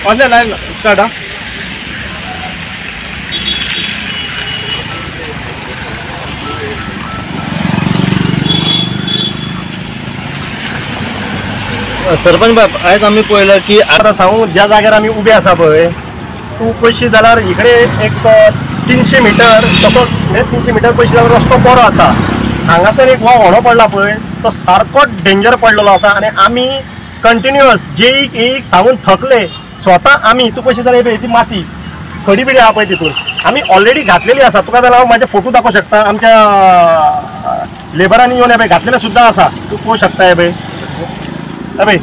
Online live start हा सरपंच बाब आयज आम्ही पळयला की आता सांगू ज्या जाग्यार आम्ही उबे आसा पळय तू पयशी जाल्यार इकडे एक 300 मीटर तसो 300 मीटर पयशी जाल्यार रस्तो बरो आसा. हांगासर एक व्हाळो पडला पळय तो सारको डेंजर पडलेलो आसा आनी आमी कंटिन्युअस एक सांगून थकले स्वता आमी तू पयशी जाल्यार ती माती खडी बिडी आहा पळय तितून आमी ऑलरेडी घातलेली आसा. तुका जाल्यार हांव म्हाजे फोटो दाखोवं शकता आमच्या लेबरांनी येवन हे घातलेले सुद्दां आसा तू पळोवं शकता हे पळय अबे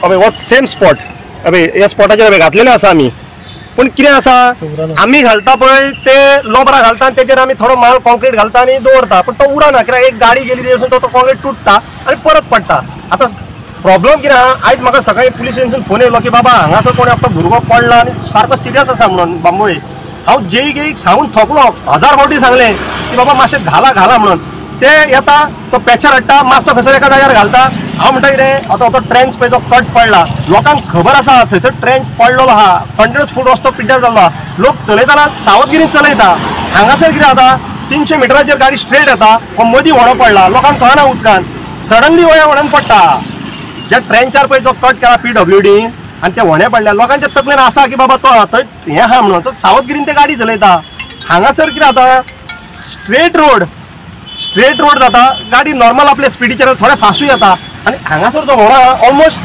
अबे वो सेम स्पॉट अबे ह्या स्पॉटाचेर घातलेले आसा आमी. पूण कितें आसा आमी घालता पळय ते लोबरा घालता आनी तेजेर आमी थोडो माल कॉन्क्रीट घालता आनी दवरता पूण तो उरना कित्याक एक गाडी गेली तेजेर तो कॉन्क्रीट तुटता आनी परत पडटा. आतां प्रॉब्लम कितें आहा आयज म्हाका सकाळी पुलीस स्टेशनासून फोन येयलो की बाबा हांगासर कोणी आपलो भुरगो पडला आनी सारको सिरियस आसा म्हणून बांबोळे. हांव जेईक सांगून थकलो 1000 फावटी सांगलें की बाबा मातशें घाला म्हणून. ते येता तो पॅचर हाडटा मातसो खंयसर एका जाग्यार घालता. हांव म्हणटा कितें आतां तो ट्रेंच पळय तो कट पडला लोकांक खबर आसा थंयसर ट्रेंच पडलेलो आहा कंटिन्यूस फूल रस्तो पिड्ड्यार जाल्लो आहा. लोक चलयतना सावधगिरीन चलयता. हांगासर कितें जाता 300 मिटराचेर गाडी स्ट्रेट येता हो मदीं व्हडो पडला लोकांक कळना उदकान सडनली वया व्हडोन पडटा. ज्या ट्रेंचार पळय तो कट केला PWD आनी ते व्हडें पडल्या लोकांच्या तकलेन आसा की बाबा तो थंय हें आहा म्हणून तो सावधगिरीन ते गाडी चलयता. हांगासर कितें जाता स्ट्रेट रोड जाता गाडी नॉर्मल आपल्या स्पिडीचेर थोडे फासूय येता आनी हांगासर जो व्हडो ऑलमोस्ट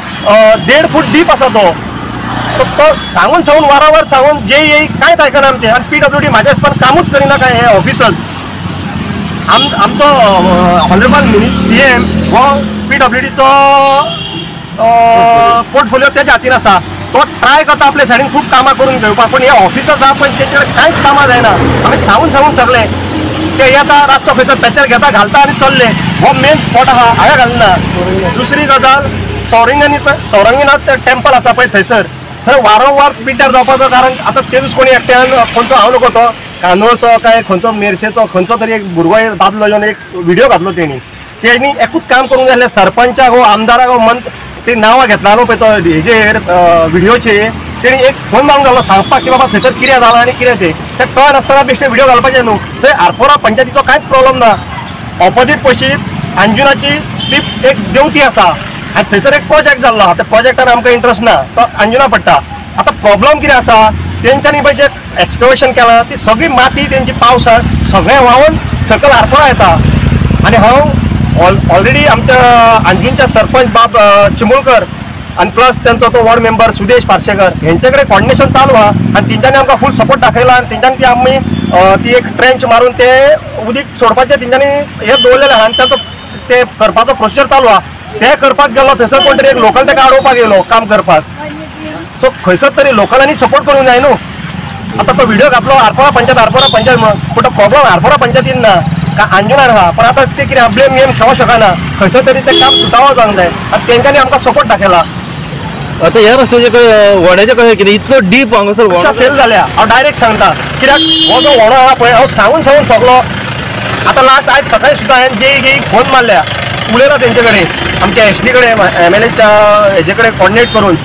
1.5 फूट डीप आसा तो सांगून वारंवार सांगून जे कांयच आयकना आमचें आनी PWD म्हाज्या हिसपान कामूच करिना काय हे ऑफिसर्स. आमचो ऑनरेबल CM हो PWDचो पोर्टफोलिओ तेज्या हातीन आसा. तो ट्राय करता आपल्या सायडीन खूब कामां करून घेवपाक पूण हे ऑफिसर्स आहा पळय तेचे कडेन कांयच कामां जायना. आमी सांगून थकले ते येता रातचो खंयसर पॅचर घेता घालता आनी चल्ले. हो मेन स्पॉट आहा हांगा घालना. दुसरी गजाल चौरंगीनाथ टेम्पल आसा पळय थंयसर थंय वारंवार पिड्ड्यार जावपाचो कारण आतां तेच कोणी एकट्यान खंयचो हांव नको तो कांदोळचो काय खंयचो मेरशेचो खंयचो तरी एक भुरगो दादलो येवन एक व्हिडिओ घातलो तेणी एकूच काम करूंक जाय आसलें सरपंचाक हो आमदाराक हो ते नांवां घेतलो पळय तो हेजेर व्हिडिओचेर तेणी एक फोन मारूंक जालो सांगपाक की बाबा थंयसर कितें जालां आनी कितें तें कळना आसतना बेश्टे व्हिडिओ घालपाचें न्हू. थंय आरपोरा पंचायतीचो कांयच प्रॉब्लम ना. ऑपोजीट पयशीत अंजुनाची स्ट्रीप एक देंवती आसा आनी थंयसर एक प्रोजेक्ट जाल्लो आहा त्या प्रोजेक्टान आमकां इंट्रस्ट ना तो अंजुना पडटा. आतां प्रॉब्लम कितें आसा तेंच्यांनी पळय जें एक्सकवेशन केलां ती सगळी माती तेंची पावसाक सगळें व्हांवून सकयल आरपोरा येता. आनी हांव ऑलरेडी आमच्या अंजुनच्या सरपंच बाब चिमुलकर आनी प्लस त्यांचो तो वॉर्ड मेंबर सुदेश पार्सेकर हेंचे कडेन कॉर्डिनेशन चालू आहा आनी तेंच्यांनी आमकां फूल सपोर्ट दाखयला आनी तेंच्यांनी ती आमी ती एक ट्रेंच मारून ते उदीक सोडपाचें तेंच्यांनी हे दवरलेलें आहा आनी ताचो ते करपाचो प्रोसिजर चालू आहा. ते करपाक गेलो थंयसर कोण तरी एक लोकल तेका आडोवपाक येयलो काम करपाक. सो खंयसर तरी लोकलांनी सपोर्ट करूंक जाय न्हू. आतां तो व्हिडिओ घातलो आरपोरा पंचायत म्हणून पूण तो प्रॉब्लम आरपोरा पंचायतीन ना का अंजुनार आहा पण आतां ते कितें ब्लेम खेळोंक शकना खंयसर तरी ते काम सुटावो जावंक जाय आनी तेंच्यांनी आमकां सपोर्ट दाखयला. आता ह्या रस्त्याचे व्हड्याचे कशें कितें इतलो डीप हांगासर फेल जाल्या हांव डायरेक्ट सांगता कित्याक हो जो व्हडो आहा पळय हांव सांगून थकलो. आतां लास्ट आयज सकाळी सुद्दां हांवें जेईक फोन मारल्या उलयला तेंचे कडेन आमच्या SD कडेन MLAच्या हेजे कडेन कॉर्डिनेट करून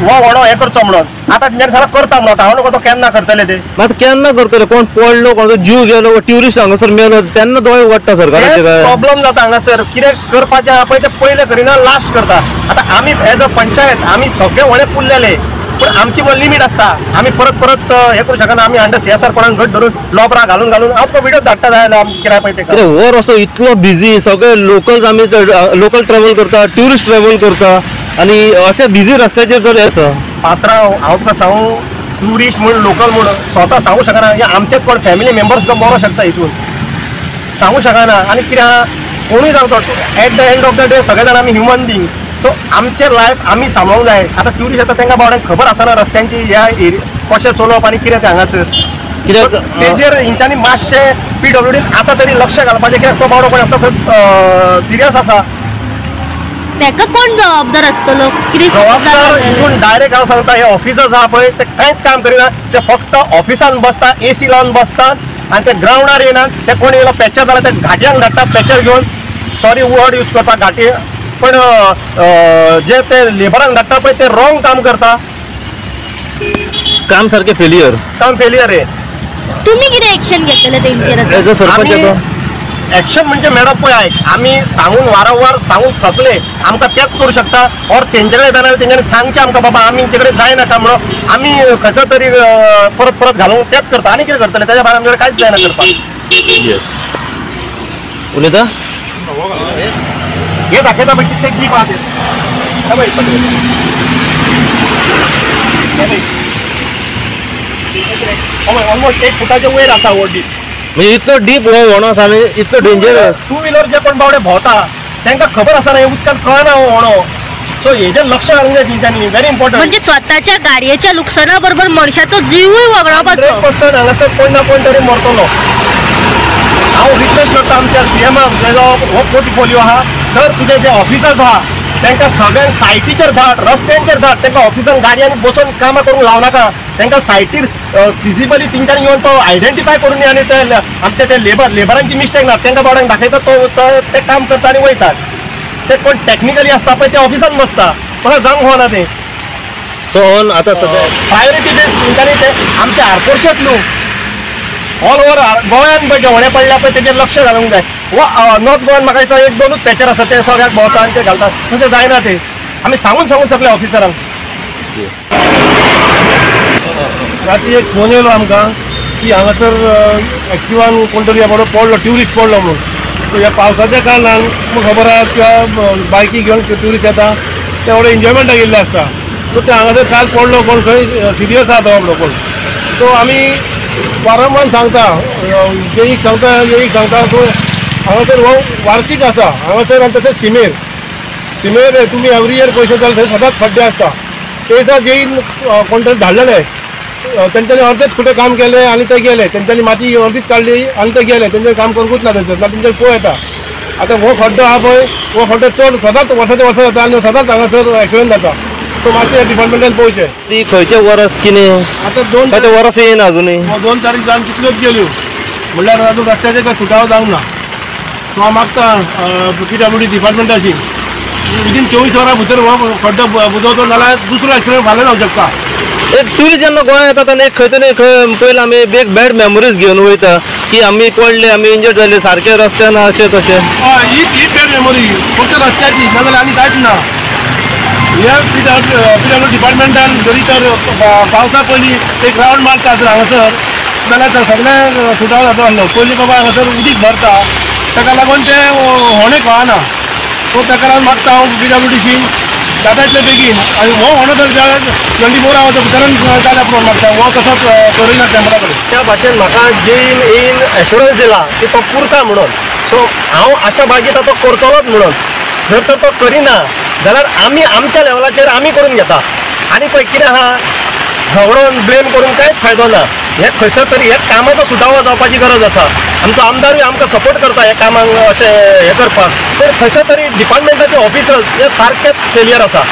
हो व्हडो हें करचो म्हणून. आतां तेंच्यांनी सारको करता म्हणून हांव नको तो केन्ना करतले ते मात केन्ना करतले कोण पडलो कोणाचो जीव गेलो ट्युरिस्ट हांगासर मेलो तेन्ना दोळे वाडटा सरकाराचे काय प्रॉब्लम जाता हांगासर कितें करपाचें आहा पळय तें पयलें करिना लास्ट करता. आतां आमी एज अ पंचायत आमी सगळे व्हडे पुरलेले पूण आमची लिमीट आसता आमी परत हें करूं शकना. आमी अंडर CSR कोणाक घट धरून लॉबरा घालून हांव तो व्हिडिओ धाडटा जाय कितें पळय ते हो रस्तो इतलो बिजी सगळे लोकल आमी लोकल ट्रॅव्हल करता ट्युरिस्ट ट्रॅव्हल करता आनी अशे बिजी रस्त्याचेर जर आसा पात्रांव हांव तुका सांगू ट्युरिस्ट म्हूण लोकल म्हूण स्वता सांगूं शकना हे आमचेच कोण फॅमिली मेंबर सुद्दां मरो शकता हितून सांगूं शकना. आनी कितें आहा कोणूय जावं तो at the end of the day सगळे जाण आमी ह्युमन बींग. सो आमचें लायफ आमी सांबाळूंक जाय. आतां ट्युरिस्ट येता तांकां बावड्यांक खबर आसना रस्त्यांची ह्या कशें चलोवप आनी कितें तें हांगासर कित्याक तेजेर हेंच्यांनी मातशें PWDन आतां तरी लक्ष घालपाचें कित्याक तो बावडो कोण खूब सिरियस आसा. तेका कोण जबाबदार आसतलो जबाबदार हितून डायरेक्ट हांव सांगता हे ऑफिसर्स आहा पळय ते कांयच काम करिना. ते फक्त ऑफिसान बसता AC लावन बसतात आनी ते ग्रावंडार येनात. ते कोण येयलो पॅचर जाल्यार ते घाटयांक धाडटा पॅचर घेवन सॉरी वर्ड यूज करता घाटी पण जे ते लेबरांक धाडटा पळय ते रॉंग काम करता, काम सारखे फेलियर. काम फेलियर आहे. तुम्ही किती ऍक्शन घेतलेले तेंचेर आतां? एज अ सरपंच येतो ऍक्शन म्हणजे मॅडम पळय आयक, आमी सांगून वारंवार सांगून थकले, आमकां तेच करू शकता. और तेंचे कडेन जाल्यार तेंच्यांनी सांगचें आमकां बाबा आमचे कडेन जायनाका म्हणून आमी खंयचो तरी परत परत घालूंक तेच करता. आनी कितें करतले, तेच्या भायर आमचे कडेन कांयच जायना करपाक. येस उलयता. हे दाखयता पळय कितले डीप आहा ते. हे पळय, ऑलमोस्ट 1 फुटाच्या वयर आसा हो डीप. म्हणजे इतलो डीप हो व्होणो आसा आनी इतलो डेंजरस. टू व्हिलर जे कोण बावडे भोंवता तांकां खबर आसा हे उदकांत कळना हो व्होणो. सो हेजेर लक्ष घालूंक जाय तेंच्यांनी, व्हेरी इम्पॉर्टंट. म्हणजे स्वतःच्या गाडयेच्या लुकसाना बरोबर मनशाचो जीवूय वगडावपाचो. 100% हांगासर कोण ना कोण तरी मरतलो. हांव रिक्वेस्ट करता आमच्या सीएमाक, जेजो हो पोर्टफोलिओ आहा, सर तुजे जे ऑफिसर्स आहा तांकां सगळ्यांक सायटीचेर धाड, रस्त्यांचेर धाड. तांकां ऑफिसान गाडयांनी बसून कामां करूंक लावनाका. तांकां सायटीर फिजिबली तेंच्यांनी येवन तो आयडेंटिफाय करून दी आनी ते आमचे ते लेबरांची मिस्टेक ना तांकां बावड्यांक दाखयता, तो ते काम करता आनी वयतात. ते कोण टॅक्निकली आसता पळय ते ऑफिसान बसता, परत जावंक होना ते. सो आतां सध्या प्रायोरिटी बेस तेंच्यांनी ते आमच्या आरपोरचेच न्हू, ऑल ओव्हर गोंयान पळय जेवणे पडल्या पळय तेजेर लक्ष घालूंक जाय. वा नॉर्थ गोवान म्हाका दिसता 1-2 पॅचर आसा ते सगळ्याक भोंवता आनी ते घालता. तशें जायना ते. आमी सांगून सगळ्या ऑफिसरांक. राती एक फोन येयलो आमकां की हांगासर एक्टिवान कोण तरी बरो पडलो, ट्युरिस्ट पडलो म्हणून. सो ह्या पावसाच्या कारणान तुमकां खबर आहा किंवा बायकी घेवन ट्युरिस्ट येता ते एवढे एन्जॉयमेंटाक गेल्ले आसता. सो ते हांगासर काल पडलो कोण खंय सिरियस आहा तो बाबडो कोण. सो आमी वारंवार सांगता, जेईक सांगता तो हांगासर हो वार्षिक आसा. हांगासर आनी तशेंच शिमेर तुमी एवरी इयर पयशे जाले थंय सदांच खड्डे आसता. ते दिसा जेईन कोण तरी धाडलेले, तेंच्यांनी अर्देच कुठे काम केले आनी ते गेले. तेंच्यांनी माती अर्दीच काडली आनी ते गेले. तेंचे काम करूंकूच ना थंयसर. ना तेंचे पळय येता आतां हो खड्डो आहा पळय, हो खड्डो चड सदांच वर्साच्या वर्सा जाता आनी सदांच हांगासर एक्सिडेंट जाता. सो मातशें डिपार्टमेंटान पळोवचें. ती खंयचे वरस कितें आतां 2 वरस येयना अजुनूय. 2 तारीख जावन कितल्योच गेल्यो म्हणल्यार अजून रस्त्याचे काय सुटावो जावंक ना. सो हांव मागता PWD डिपार्टमेंटाची विदीन 24 वरां भितर हो खड्डो बुजवतो, नाल्यार दुसरो एक्सिडेंट फाल्यां जावंक शकता. एक ट्युरिस्ट जेन्ना गोंयांत येतात आनी खंय तरी पयलीं आमी एक बॅड मेमरीज घेवन वयता की आमी पडले, आमी इंजर्ड जाले, सारके रस्ते ना अशें तशें. ही बॅड मेमरी फक्त रस्त्याची, नाजाल्यार आनी कांयच ना. हे PWD डिपार्टमेंटान जरी तर पावसा पयलीं एक रावंड मारता जर हांगासर, जाल्यार सगळे सुटाव जाता आसलो. पयलीं बाबा हांगासर उदीक भरता, ताका लागून ते होणे कळना. सो ताका लागून मागता हांव PWDची जाता तितले बेगीन, आनी हो होणो जर 24 आवर्स भितरून जाल्यार पुरो मागता. हो तसोच करिना कॅमेरा कडेन. त्या भाशेन म्हाका जेईन एश्युरन्स दिला की तो पुरता म्हणून. सो हांव आशा बाळगीता तो करतलोच म्हणून. जर तर तो करिना जाल्यार आमी आमच्या लेवलाचेर आमी करून घेता. आनी पळय कितें आहा, झगडोन ब्लेम करून कांयच फायदो ना. हे खंयसर तरी हे कामाचो सुटावो जावपाची गरज आसा. आमचो आमदारूय आमकां सपोर्ट करता हे कामाक अशें हे करपाक. तर खंयसर तरी डिपार्टमेंटाचे ऑफिसर्स हे सारकेच फेलियर आसा.